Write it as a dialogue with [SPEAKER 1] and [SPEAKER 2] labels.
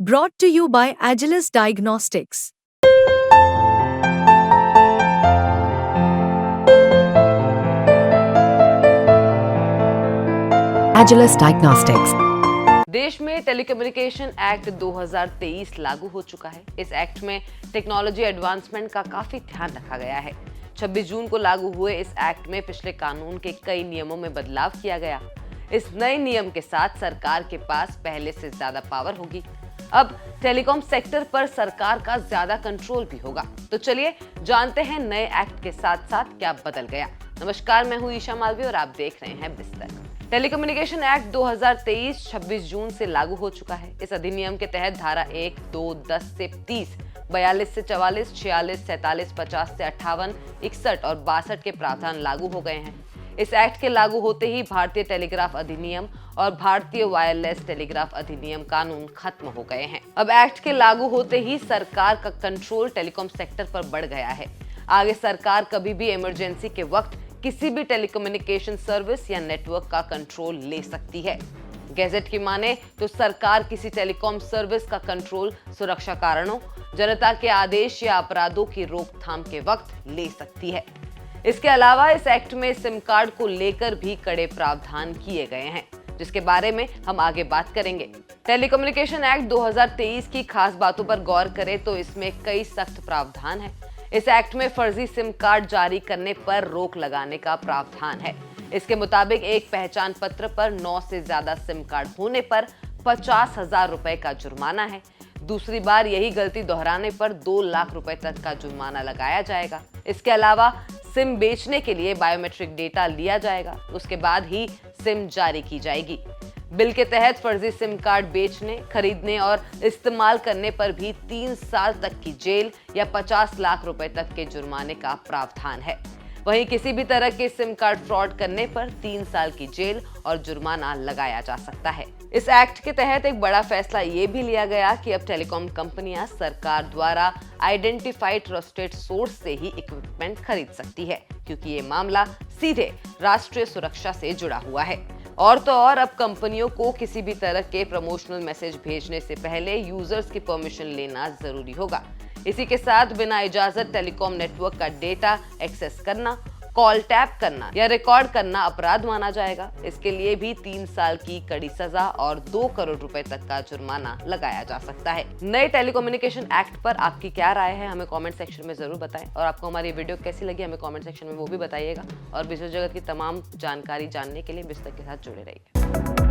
[SPEAKER 1] Brought to you by Agilus Diagnostics.
[SPEAKER 2] Agilus Diagnostics.
[SPEAKER 3] देश में telecommunication act 2023 लागू हो चुका है। इस एक्ट में टेक्नोलॉजी एडवांसमेंट का काफी ध्यान रखा गया है। 26 जून को लागू हुए इस एक्ट में पिछले कानून के कई नियमों में बदलाव किया गया। इस नए नियम के साथ सरकार के पास पहले से ज्यादा पावर होगी। अब टेलीकॉम सेक्टर पर सरकार का ज्यादा कंट्रोल भी होगा। तो चलिए जानते हैं नए एक्ट के साथ साथ क्या बदल गया। नमस्कार, मैं हूं ईशा मालवी और आप देख रहे हैं बिस्तर। टेलीकम्युनिकेशन एक्ट 2023 26 जून से लागू हो चुका है। इस अधिनियम के तहत धारा 1, 2, 10 से 30, 42 से 44, 46, 47, 50 से 58, 61 और 62 के प्रावधान लागू हो गए हैं। इस एक्ट के लागू होते ही भारतीय टेलीग्राफ अधिनियम और भारतीय वायरलेस टेलीग्राफ अधिनियम कानून खत्म हो गए हैं। अब एक्ट के लागू होते ही सरकार का कंट्रोल टेलीकॉम सेक्टर पर बढ़ गया है। आगे सरकार कभी भी इमरजेंसी के वक्त किसी भी टेलीकम्युनिकेशन सर्विस या नेटवर्क का कंट्रोल ले सकती है। गैजेट की माने तो सरकार किसी टेलीकॉम सर्विस का कंट्रोल सुरक्षा कारणों, जनता के आदेश या अपराधों की रोकथाम के वक्त ले सकती है। इसके अलावा इस एक्ट में सिम कार्ड को लेकर भी कड़े प्रावधान किए गए हैं, जिसके बारे में हम आगे बात करेंगे। टेलीकम्युनिकेशन एक्ट 2023 की खास बातों पर गौर करें तो इसमें कई सख्त प्रावधान हैं। इस एक्ट में फर्जी सिम कार्ड जारी करने पर रोक लगाने का प्रावधान है। इसके मुताबिक एक पहचान पत्र पर 9 से ज्यादा सिम कार्ड होने पर 50,000 रुपए का जुर्माना है। दूसरी बार यही गलती दोहराने पर 2 लाख रुपए तक का जुर्माना लगाया जाएगा। इसके अलावा सिम बेचने के लिए बायोमेट्रिक डेटा लिया जाएगा, उसके बाद ही सिम जारी की जाएगी। बिल के तहत फर्जी सिम कार्ड बेचने, खरीदने और इस्तेमाल करने पर भी 3 साल तक की जेल या 50 लाख रुपए तक के जुर्माने का प्रावधान है। वहीं किसी भी तरह के सिम कार्ड फ्रॉड करने पर 3 साल की जेल और जुर्माना लगाया जा सकता है। इस एक्ट के तहत एक बड़ा फैसला ये भी लिया गया कि अब टेलीकॉम कंपनियां सरकार द्वारा आइडेंटिफाइड ट्रस्टेड सोर्स से ही इक्विपमेंट खरीद सकती है, क्योंकि ये मामला सीधे राष्ट्रीय सुरक्षा से जुड़ा हुआ है। और तो और अब कंपनियों को किसी भी तरह के प्रमोशनल मैसेज भेजने से पहले यूजर्स की परमिशन लेना जरूरी होगा। इसी के साथ बिना इजाजत टेलीकॉम नेटवर्क का डेटा एक्सेस करना, कॉल टैप करना या रिकॉर्ड करना अपराध माना जाएगा। इसके लिए भी 3 साल की कड़ी सजा और 2 करोड़ रुपए तक का जुर्माना लगाया जा सकता है। नए टेलीकम्युनिकेशन एक्ट पर आपकी क्या राय है, हमें कमेंट सेक्शन में जरूर बताएं। और आपको हमारी वीडियो कैसी लगी हमें कमेंट सेक्शन में वो भी बताइएगा। और बिजनेस जगत की तमाम जानकारी जानने के लिए बिस्तर के साथ जुड़े रहिए।